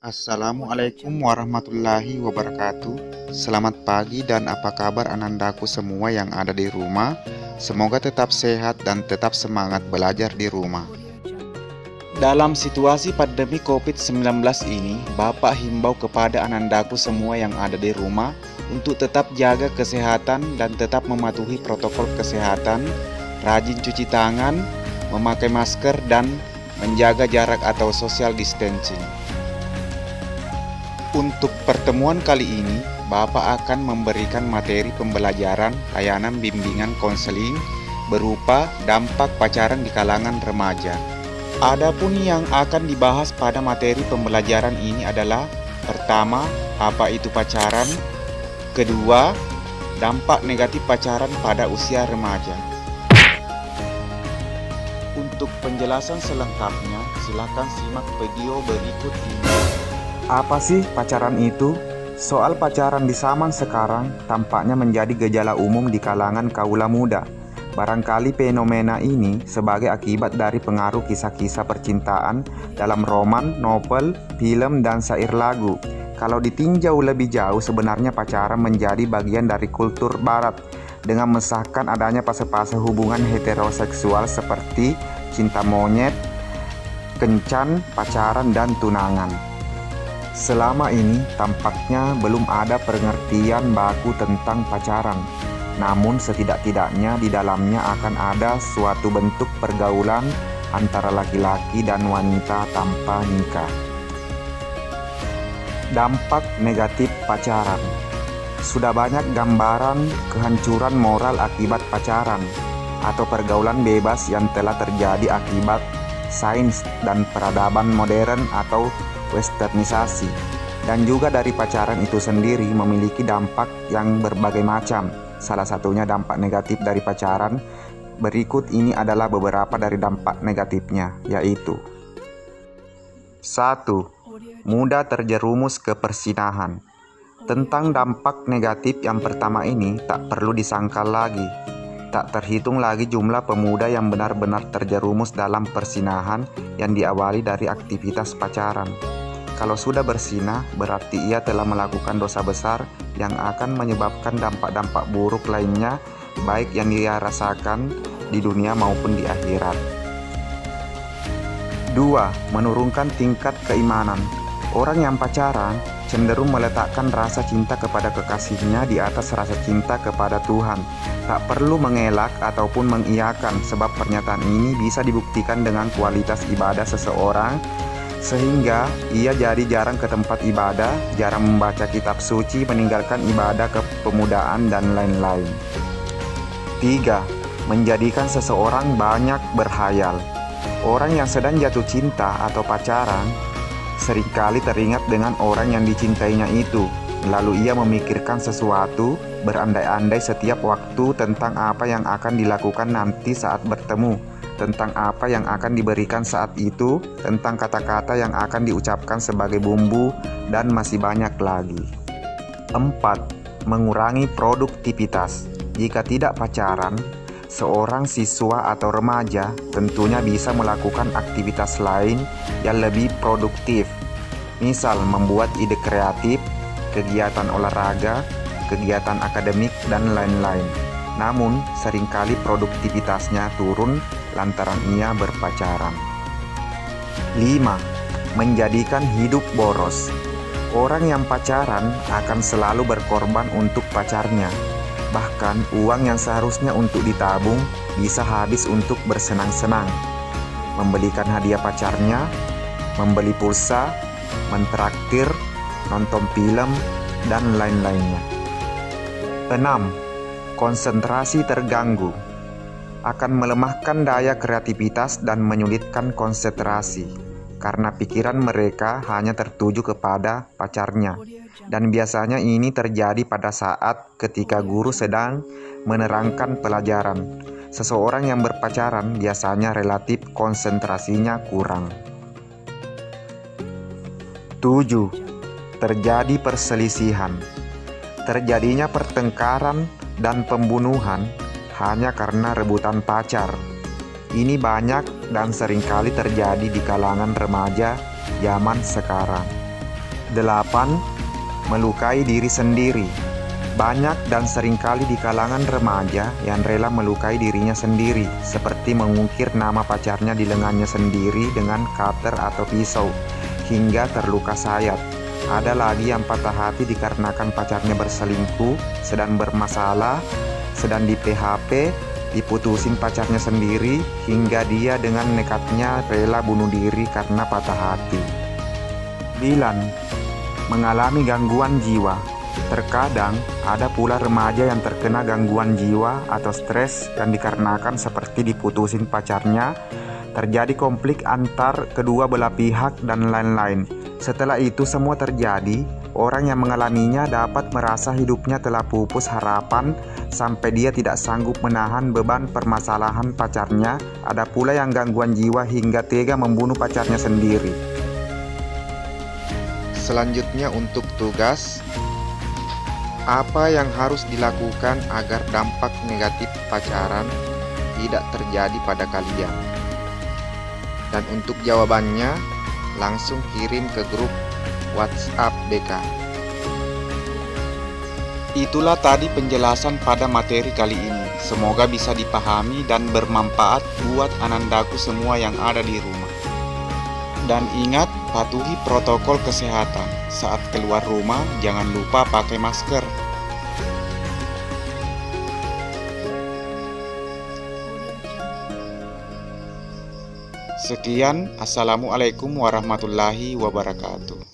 Assalamualaikum warahmatullahi wabarakatuh. Selamat pagi dan apa kabar anandaku semua yang ada di rumah. Semoga tetap sehat dan tetap semangat belajar di rumah. Dalam situasi pandemi COVID-19 ini, Bapak himbau kepada anandaku semua yang ada di rumah untuk tetap jaga kesehatan dan tetap mematuhi protokol kesehatan, rajin cuci tangan, memakai masker, dan menjaga jarak atau social distancing. Untuk pertemuan kali ini, Bapak akan memberikan materi pembelajaran layanan bimbingan konseling berupa dampak pacaran di kalangan remaja. Adapun yang akan dibahas pada materi pembelajaran ini adalah: pertama, apa itu pacaran? Kedua, dampak negatif pacaran pada usia remaja. Untuk penjelasan selengkapnya, silakan simak video berikut ini. Apa sih pacaran itu? Soal pacaran di zaman sekarang tampaknya menjadi gejala umum di kalangan kaula muda. Barangkali fenomena ini sebagai akibat dari pengaruh kisah-kisah percintaan dalam roman, novel, film, dan syair lagu. Kalau ditinjau lebih jauh, sebenarnya pacaran menjadi bagian dari kultur barat dengan mensahkan adanya fase-fase hubungan heteroseksual seperti cinta monyet, kencan, pacaran, dan tunangan. Selama ini tampaknya belum ada pengertian baku tentang pacaran. Namun setidak-tidaknya di dalamnya akan ada suatu bentuk pergaulan antara laki-laki dan wanita tanpa nikah. Dampak negatif pacaran. Sudah banyak gambaran kehancuran moral akibat pacaran atau pergaulan bebas yang telah terjadi akibat sains dan peradaban modern atau westernisasi, dan juga dari pacaran itu sendiri memiliki dampak yang berbagai macam. Salah satunya dampak negatif dari pacaran. Berikut ini adalah beberapa dari dampak negatifnya, yaitu: 1. Mudah terjerumus ke persinahan. Tentang dampak negatif yang pertama ini tak perlu disangkal lagi. Tak terhitung lagi jumlah pemuda yang benar-benar terjerumus dalam persinahan yang diawali dari aktivitas pacaran. Kalau sudah bersinah, berarti ia telah melakukan dosa besar yang akan menyebabkan dampak-dampak buruk lainnya, baik yang dia rasakan di dunia maupun di akhirat. 2. Menurunkan tingkat keimanan. Orang yang pacaran cenderung meletakkan rasa cinta kepada kekasihnya di atas rasa cinta kepada Tuhan. Tak perlu mengelak ataupun mengiyakan, sebab pernyataan ini bisa dibuktikan dengan kualitas ibadah seseorang, sehingga ia jadi jarang ke tempat ibadah, jarang membaca kitab suci, meninggalkan ibadah kepemudaan, dan lain-lain. 3. Menjadikan seseorang banyak berhayal. Orang yang sedang jatuh cinta atau pacaran seringkali teringat dengan orang yang dicintainya itu, lalu ia memikirkan sesuatu, berandai-andai setiap waktu tentang apa yang akan dilakukan nanti saat bertemu, tentang apa yang akan diberikan saat itu, tentang kata-kata yang akan diucapkan sebagai bumbu, dan masih banyak lagi. 4. Mengurangi produktivitas. Jika tidak pacaran, seorang siswa atau remaja tentunya bisa melakukan aktivitas lain yang lebih produktif, misal membuat ide kreatif, kegiatan olahraga, kegiatan akademik, dan lain-lain. Namun, seringkali produktivitasnya turun lantaran ia berpacaran. 5. Menjadikan hidup boros. Orang yang pacaran akan selalu berkorban untuk pacarnya. Bahkan, uang yang seharusnya untuk ditabung bisa habis untuk bersenang-senang, membelikan hadiah pacarnya, membeli pulsa, mentraktir, nonton film, dan lain-lainnya. 6. Konsentrasi terganggu. Akan melemahkan daya kreativitas dan menyulitkan konsentrasi, karena pikiran mereka hanya tertuju kepada pacarnya. Dan biasanya ini terjadi pada saat ketika guru sedang menerangkan pelajaran. Seseorang yang berpacaran biasanya relatif konsentrasinya kurang. 7. Terjadi perselisihan. Terjadinya pertengkaran dan pembunuhan hanya karena rebutan pacar. Ini banyak dan seringkali terjadi di kalangan remaja zaman sekarang. 8. Melukai diri sendiri. Banyak dan seringkali di kalangan remaja yang rela melukai dirinya sendiri, seperti mengukir nama pacarnya di lengannya sendiri dengan cutter atau pisau, hingga terluka sayat. Ada lagi yang patah hati dikarenakan pacarnya berselingkuh, sedang bermasalah, sedang di PHP, diputusin pacarnya sendiri, hingga dia dengan nekatnya rela bunuh diri karena patah hati. 9. Mengalami gangguan jiwa. Terkadang ada pula remaja yang terkena gangguan jiwa atau stres dan dikarenakan seperti diputusin pacarnya, terjadi konflik antar kedua belah pihak dan lain-lain. Setelah itu semua terjadi, orang yang mengalaminya dapat merasa hidupnya telah pupus harapan sampai dia tidak sanggup menahan beban permasalahan pacarnya. Ada pula yang gangguan jiwa hingga tega membunuh pacarnya sendiri. Selanjutnya untuk tugas, apa yang harus dilakukan agar dampak negatif pacaran tidak terjadi pada kalian? Dan untuk jawabannya, langsung kirim ke grup WhatsApp BK. Itulah tadi penjelasan pada materi kali ini. Semoga bisa dipahami dan bermanfaat buat anandaku semua yang ada di rumah. Dan ingat, patuhi protokol kesehatan. Saat keluar rumah, jangan lupa pakai masker. Sekian, Assalamualaikum warahmatullahi wabarakatuh.